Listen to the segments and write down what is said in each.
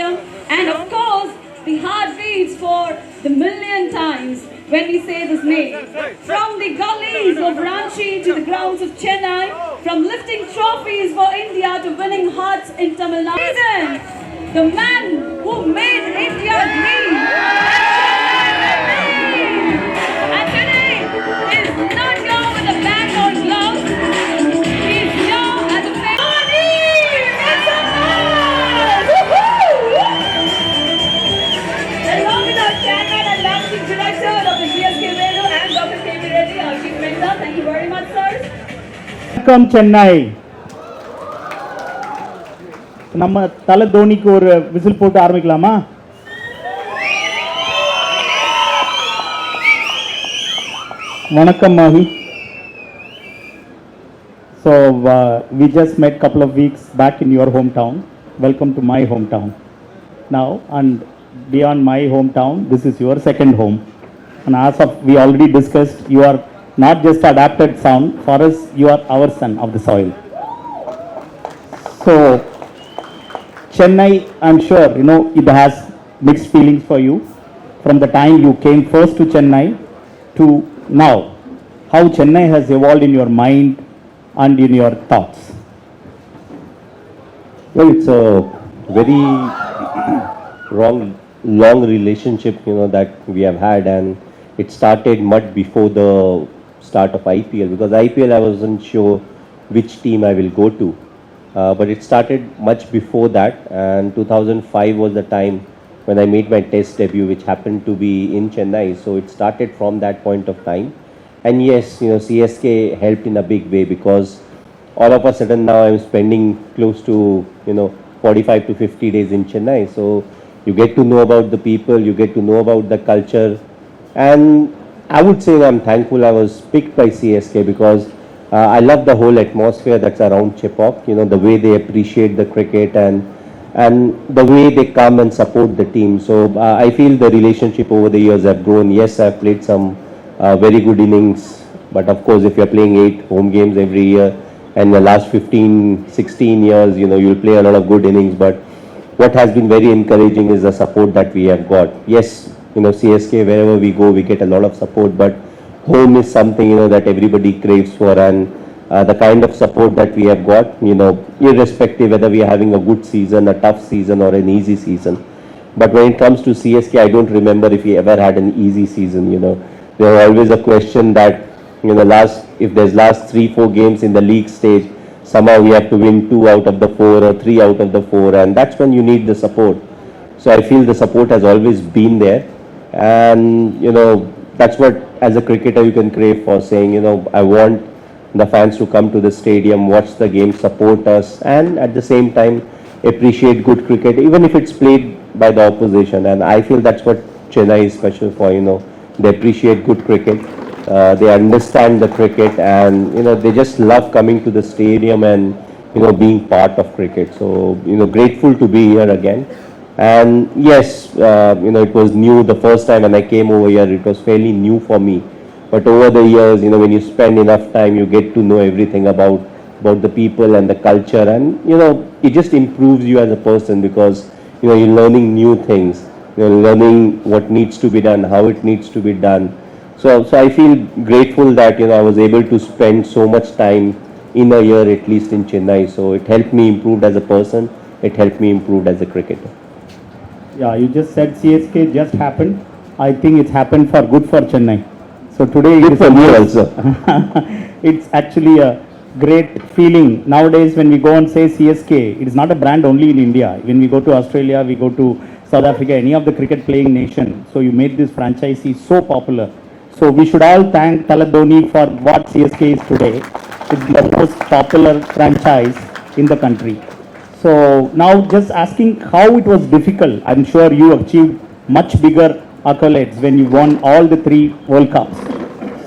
Auditorium, and of course, the heart beats for the million times when we say this name. From the gullies of Ranchi to the grounds of Chennai, from lifting trophies for India to winning hearts in Tamil Nadu, the man who made India green and today is not here with a bag or gloves. He's here as a Dhoni! It's a man! Along with our chairman and managing director, Dr. CSK Future and Dr. K. Reddy, our chief minister. Thank you very much, sirs. Welcome, Chennai. நம்ம தல தோனிக்கு ஒரு whistle போட்டு ஆரம்பிக்கலாமா? வணக்கம் Mahi. So we just met couple of weeks back in your hometown. Welcome to my hometown. Now and beyond my hometown, this is your second home. And as of we already discussed, you are not just adapted son. For us, you are our son of the soil. So Chennai, I'm sure, it has mixed feelings for you from the time you came first to Chennai to now. How Chennai has evolved in your mind and in your thoughts? Well, it's a very long relationship, that we have had, and it started much before the start of IPL, because IPL I wasn't sure which team I will go to. But it started much before that, and 2005 was the time when I made my test debut, which happened to be in Chennai. So it started from that point of time. And yes, CSK helped in a big way, because all of a sudden now I'm spending close to 45 to 50 days in Chennai. So you get to know about the people, you get to know about the culture, and I would say I'm thankful I was picked by CSK, because I love the whole atmosphere that's around Chepauk, the way they appreciate the cricket and the way they come and support the team. So I feel the relationship over the years have grown. Yes, I've played some very good innings, but of course if you're playing 8 home games every year, and the last 15-16 years, you'll play a lot of good innings, but what has been very encouraging is the support that we have got. Yes, CSK, wherever we go, we get a lot of support, but home is something, that everybody craves for, and the kind of support that we have got, irrespective whether we are having a good season, a tough season, or an easy season. But when it comes to CSK, I don't remember if we ever had an easy season, There was always a question that, if there's last 3-4 games in the league stage, somehow we have to win 2 out of the 4 or 3 out of the 4, and that's when you need the support. So I feel the support has always been there, and, that's what, as a cricketer, you can crave for, saying, I want the fans to come to the stadium, watch the game, support us, and at the same time, appreciate good cricket, even if it's played by the opposition. And I feel that's what Chennai is special for, They appreciate good cricket, they understand the cricket, and, they just love coming to the stadium and, being part of cricket. So, grateful to be here again. And yes, it was new the first time when I came over here, it was fairly new for me. But over the years, when you spend enough time, you get to know everything about the people and the culture, and, it just improves you as a person, because, you're learning new things, you're learning what needs to be done, how it needs to be done. So I feel grateful that, I was able to spend so much time in a year, at least in Chennai. So it helped me improve as a person, it helped me improve as a cricketer. Yeah, you just said CSK just happened. I think it's happened for good for Chennai. So today good for me also. It's actually a great feeling. Nowadays when we go and say CSK, it is not a brand only in India. When we go to Australia, we go to South Africa, any of the cricket playing nation. So you made this franchise so popular. So we should all thank Thala Dhoni for what CSK is today. It's the most popular franchise in the country. So now just asking how it was difficult. I'm sure you achieved much bigger accolades when you won all the 3 World Cups.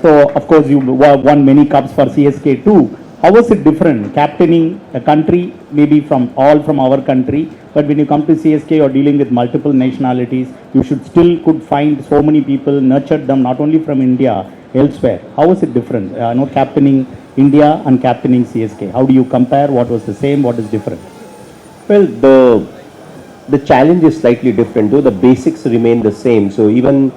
So of course you won many cups for CSK too. How was it different captaining a country, maybe from our country, but when you come to CSK you're dealing with multiple nationalities, you should still could find so many people, nurtured them not only from India, elsewhere. How was it different? Captaining India and captaining CSK. How do you compare? What was the same? What is different? Well, the challenge is slightly different, though the basics remain the same. So even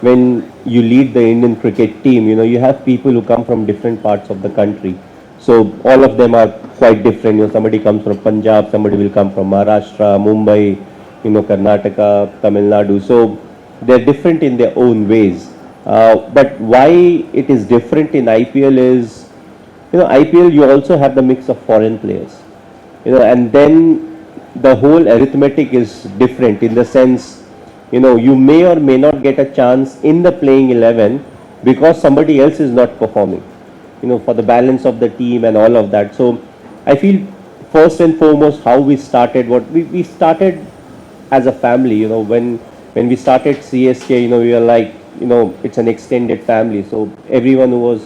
when you lead the Indian cricket team, you have people who come from different parts of the country. So all of them are quite different. Somebody comes from Punjab, somebody will come from Maharashtra, Mumbai, Karnataka, Tamil Nadu. So they're different in their own ways. But why it is different in IPL is, IPL you also have the mix of foreign players, and then the whole arithmetic is different in the sense, you may or may not get a chance in the playing 11 because somebody else is not performing, for the balance of the team and all of that. So I feel first and foremost how we started, we started as a family, when we started CSK, we were like, it's an extended family. So everyone who was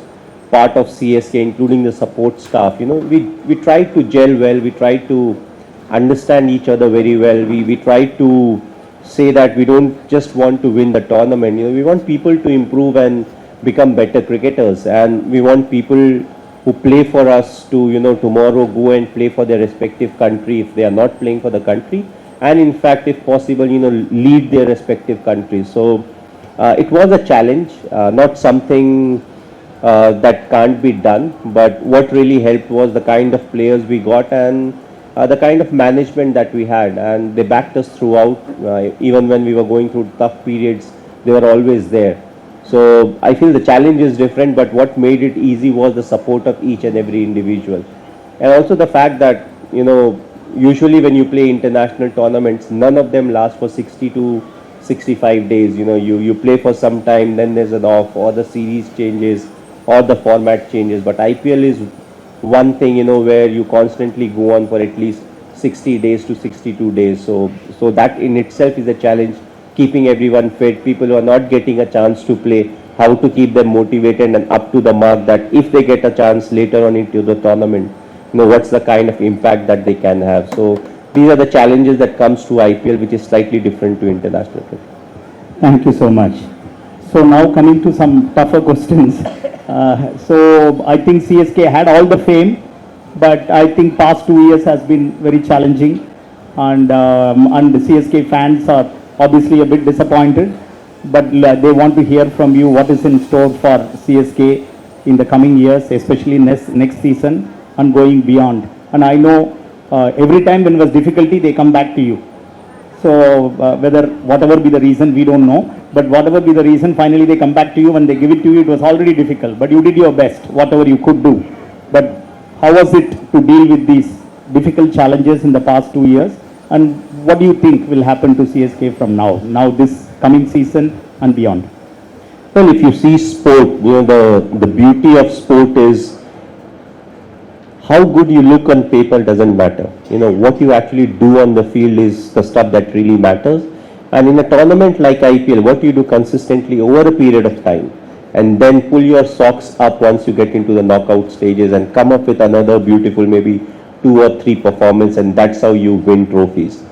part of CSK, including the support staff, we tried to gel well, we tried to understand each other very well. We try to say that we don't just want to win the tournament. We want people to improve and become better cricketers, and we want people who play for us to tomorrow go and play for their respective country if they are not playing for the country, and in fact if possible lead their respective countries. So it was a challenge, not something that can't be done, but what really helped was the kind of players we got and the kind of management that we had, and they backed us throughout. Even when we were going through tough periods, they were always there. So I feel the challenge is different, but what made it easy was the support of each and every individual, and also the fact that usually when you play international tournaments, none of them last for 60 to 65 days. You play for some time, then there's an off, or the series changes, or the format changes. But IPL is one thing, where you constantly go on for at least 60 days to 62 days. So that in itself is a challenge, keeping everyone fit, people who are not getting a chance to play, how to keep them motivated and up to the mark that if they get a chance later on into the tournament, what's the kind of impact that they can have. So these are the challenges that comes to IPL, which is slightly different to international cricket. Thank you so much. So now coming to some tougher questions. So I think CSK had all the fame, but I think past 2 years has been very challenging, and the CSK fans are obviously a bit disappointed, but they want to hear from you what is in store for CSK in the coming years, especially next season and going beyond. And I know every time when there was difficulty, they come back to you. So whatever be the reason, we don't know, but whatever be the reason, finally they come back to you. When they give it to you, it was already difficult, but you did your best, whatever you could do. But how was it to deal with these difficult challenges in the past 2 years? And what do you think will happen to CSK from now this coming season and beyond? Well, if you see sport, the beauty of sport is how good you look on paper doesn't matter. What you actually do on the field is the stuff that really matters. And in a tournament like IPL, what you do consistently over a period of time, and then pull your socks up once you get into the knockout stages and come up with another beautiful maybe 2 or 3 performance, and that's how you win trophies.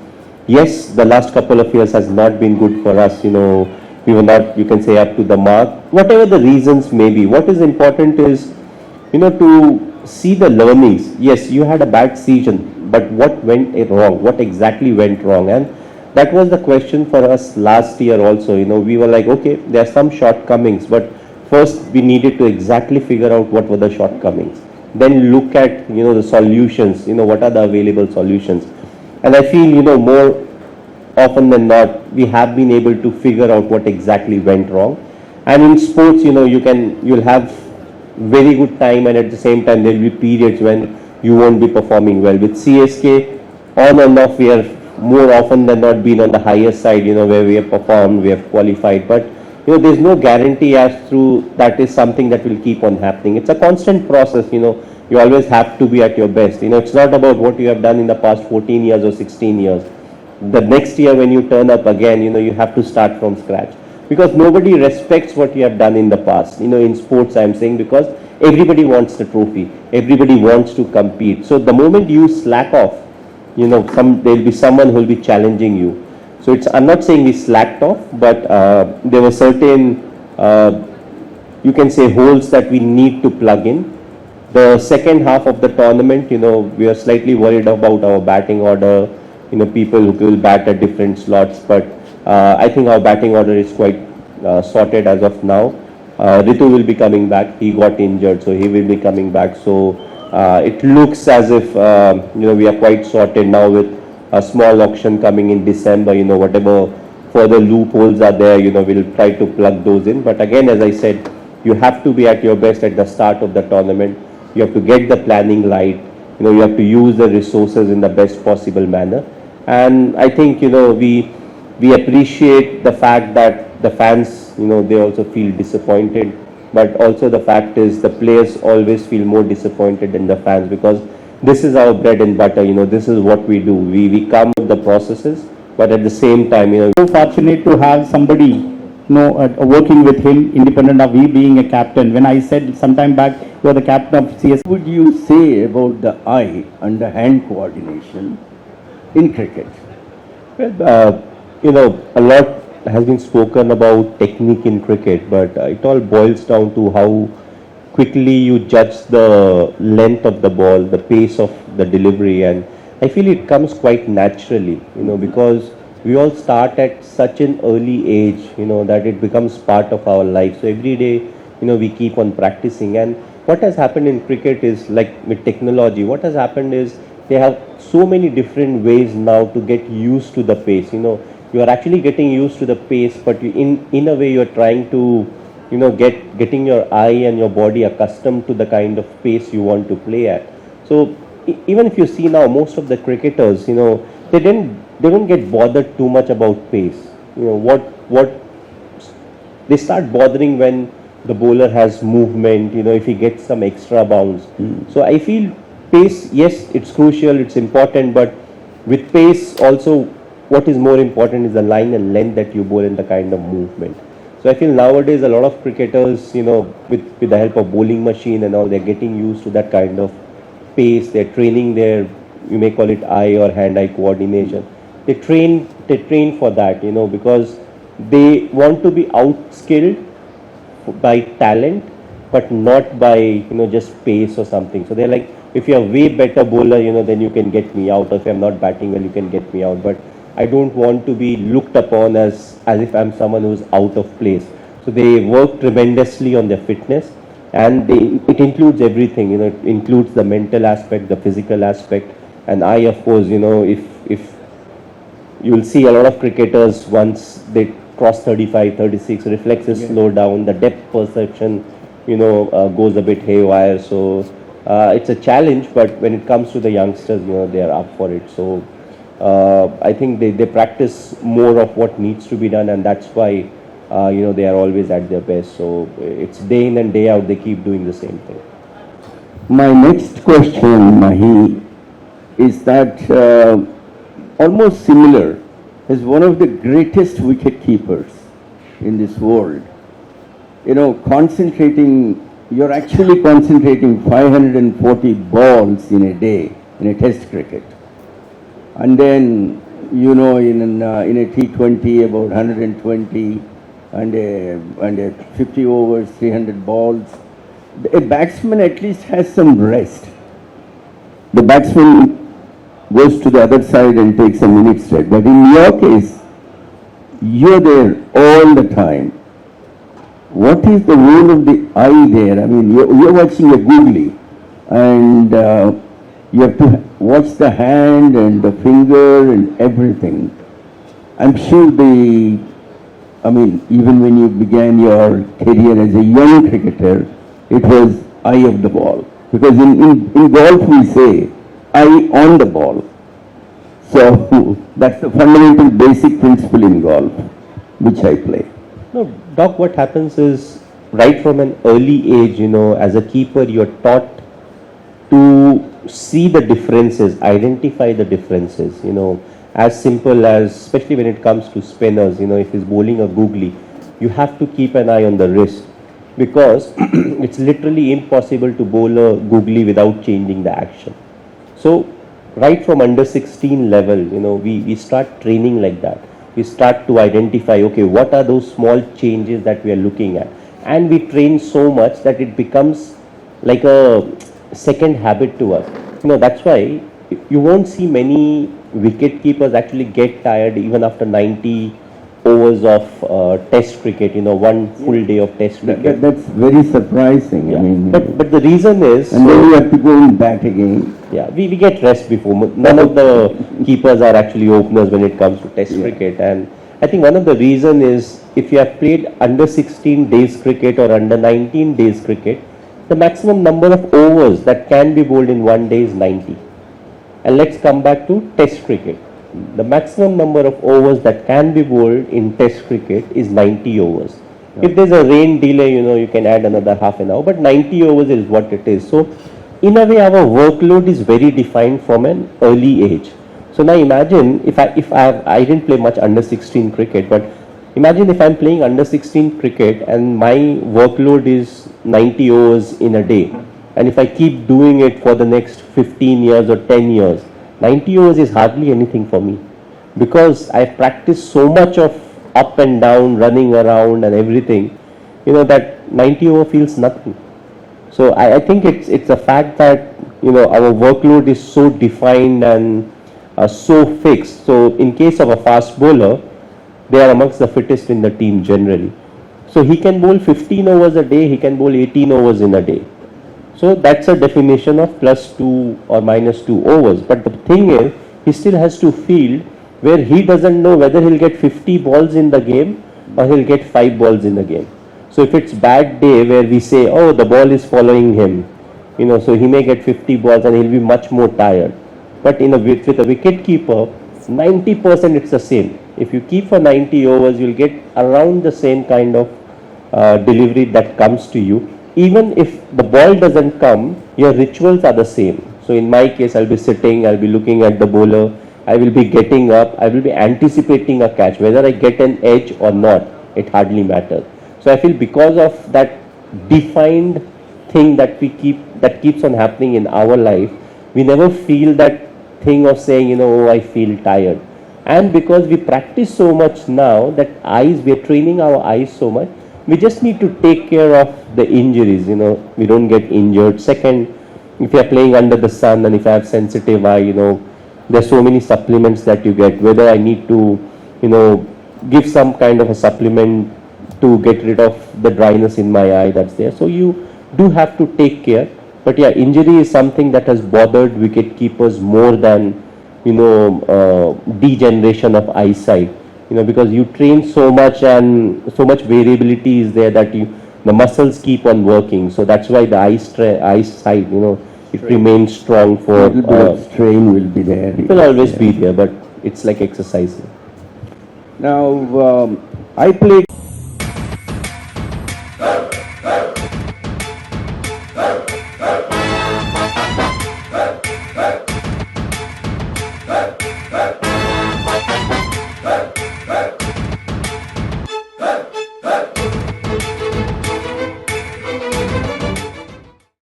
Yes, the last couple of years has not been good for us. We were not, you can say, up to the mark. Whatever the reasons may be, what is important is, to see the learnings. Yes, you had a bad season, but what went wrong? What exactly went wrong? And that was the question for us last year also. We were like, okay, there are some shortcomings, but first we needed to exactly figure out what were the shortcomings. Then look at, the solutions, what are the available solutions. And I feel, more often than not, we have been able to figure out what exactly went wrong. And in sports, you'll have very good time, and at the same time, there will be periods when you won't be performing well. With CSK, on and off, we are more often than not been on the higher side, where we have performed, we have qualified. But, there's no guarantee as through that is something that will keep on happening. It's a constant process, you always have to be at your best. It's not about what you have done in the past 14 years or 16 years. The next year when you turn up again, you have to start from scratch. Because nobody respects what you have done in the past. In sports I'm saying, because everybody wants the trophy. Everybody wants to compete. So the moment you slack off, there'll be someone who will be challenging you. So I'm not saying we slacked off, but there were certain, you can say, holes that we need to plug in. The second half of the tournament, we are slightly worried about our batting order. people who will bat at different slots. But I think our batting order is quite sorted as of now. Ritu will be coming back. He got injured, so he will be coming back. So it looks as if we are quite sorted now with a small auction coming in December. Whatever further loopholes are there, we'll try to plug those in. But again, as I said, you have to be at your best at the start of the tournament. You have to get the planning right. You have to use the resources in the best possible manner. And I think we appreciate the fact that the fans they also feel disappointed. But also the fact is the players always feel more disappointed than the fans, because this is our bread and butter. This is what we do. We come with the processes, but at the same time, So fortunate to have somebody working with him, independent of me being a captain. When I said sometime back, you are the captain of CSK. What would you say about the eye and the hand coordination in cricket? Well, a lot has been spoken about technique in cricket, but it all boils down to how quickly you judge the length of the ball, the pace of the delivery, and I feel it comes quite naturally, because we all start at such an early age, that it becomes part of our life. So every day, we keep on practicing. And what has happened in cricket is, like with technology, what has happened is they have so many different ways now to get used to the pace. You are actually getting used to the pace, but in a way you're trying to, getting your eye and your body accustomed to the kind of pace you want to play at. So even if you see now, most of the cricketers, they don't get bothered too much about pace. What they start bothering when the bowler has movement, if he gets some extra bounce. So I feel pace, yes, it's crucial, it's important, but with pace also, what is more important is the line and length that you bowl and the kind of movement. So I feel nowadays a lot of cricketers, with the help of bowling machine and all, they're getting used to that kind of pace. They're training their, you may call it eye or hand-eye coordination. They train for that, because they want to be outskilled by talent, but not by, just pace or something. So they're like, if you're a way better bowler, then you can get me out. Or if I'm not batting well, you can get me out. But I don't want to be looked upon as if I'm someone who's out of place. So they work tremendously on their fitness, and it includes everything. It includes the mental aspect, the physical aspect, and I, of course, if you'll see a lot of cricketers, once they cross 35, 36, reflexes slow down, the depth perception, goes a bit haywire. So it's a challenge, but when it comes to the youngsters, they are up for it. So I think they practice more of what needs to be done, and that's why they are always at their best. So it's day in and day out, they keep doing the same thing. My next question, Mahi, is that almost similar as one of the greatest wicket keepers in this world. You're actually concentrating 540 balls in a day in a test cricket. And then, in a T20 about 120 and a 50 overs, 300 balls. A batsman at least has some rest. The batsman goes to the other side and takes a minute's rest. But in your case, you're there all the time. What is the role of the eye there? I mean, you're watching a googly, and you have to watch the hand and the finger and everything. I'm sure even when you began your career as a young cricketer, it was eye of the ball. Because in golf we say, eye on the ball. So that's the fundamental basic principle in golf, which I play. No, Doc, what happens is, right from an early age, as a keeper, you're taught to see the differences, identify the differences, as simple as, especially when it comes to spinners, if he's bowling a googly, you have to keep an eye on the wrist, because it's literally impossible to bowl a googly without changing the action. So right from under 16 level, we start training like that. We start to identify, okay, what are those small changes that we are looking at? And we train so much that it becomes like a second habit to us. That's why you won't see many wicket keepers actually get tired even after 90 overs of test cricket, one full day of test cricket. That's very surprising. Yeah. I mean, but the reason is, and then you have to go and bat again. yeah, we get rest before. None of the keepers are actually openers when it comes to test cricket. And I think one of the reason is, if you have played under 16 days cricket or under 19 days cricket, the maximum number of overs that can be bowled in one day is 90. And let's come back to test cricket. The maximum number of overs that can be bowled in test cricket is 90 overs. If there's a rain delay, you can add another half an hour, but 90 overs is what it is. So in a way, our workload is very defined from an early age. So now imagine if I didn't play much under 16 cricket, but imagine if I'm playing under 16 cricket and my workload is 90 overs in a day. And if I keep doing it for the next 15 years or 10 years, 90 overs is hardly anything for me, because I've practiced so much of up and down, running around and everything, that 90 over feels nothing. So I think it's a fact that, our workload is so defined and so fixed. So in case of a fast bowler, they are amongst the fittest in the team generally. So he can bowl 15 overs a day, he can bowl 18 overs in a day. So that's a definition of +2 or -2 overs. But the thing is, he still has to field where he doesn't know whether he'll get 50 balls in the game or he'll get 5 balls in the game. So if it's bad day where we say, oh, the ball is following him, so he may get 50 balls and he'll be much more tired. But with a wicket keeper, 90% it's the same. If you keep for 90 overs, you'll get around the same kind of delivery that comes to you. Even if the ball doesn't come, your rituals are the same. So in my case, I'll be sitting, I'll be looking at the bowler, I will be getting up, I will be anticipating a catch. Whether I get an edge or not, it hardly matters. So I feel because of that defined thing that keeps on happening in our life, we never feel that thing of saying, oh, I feel tired. And because we practice so much now that we are training our eyes so much, we just need to take care of the injuries, we don't get injured. Second, if you are playing under the sun and if I have sensitive eye, there's so many supplements that you get, whether I need to, give some kind of a supplement to get rid of the dryness in my eye that's there. So you do have to take care. But yeah, injury is something that has bothered wicket keepers more than, degeneration of eyesight. Because you train so much and so much variability is there that the muscles keep on working. So that's why the eyesight, it remains strong for... strain will be there. It will always be there, but it's like exercising. Now, I played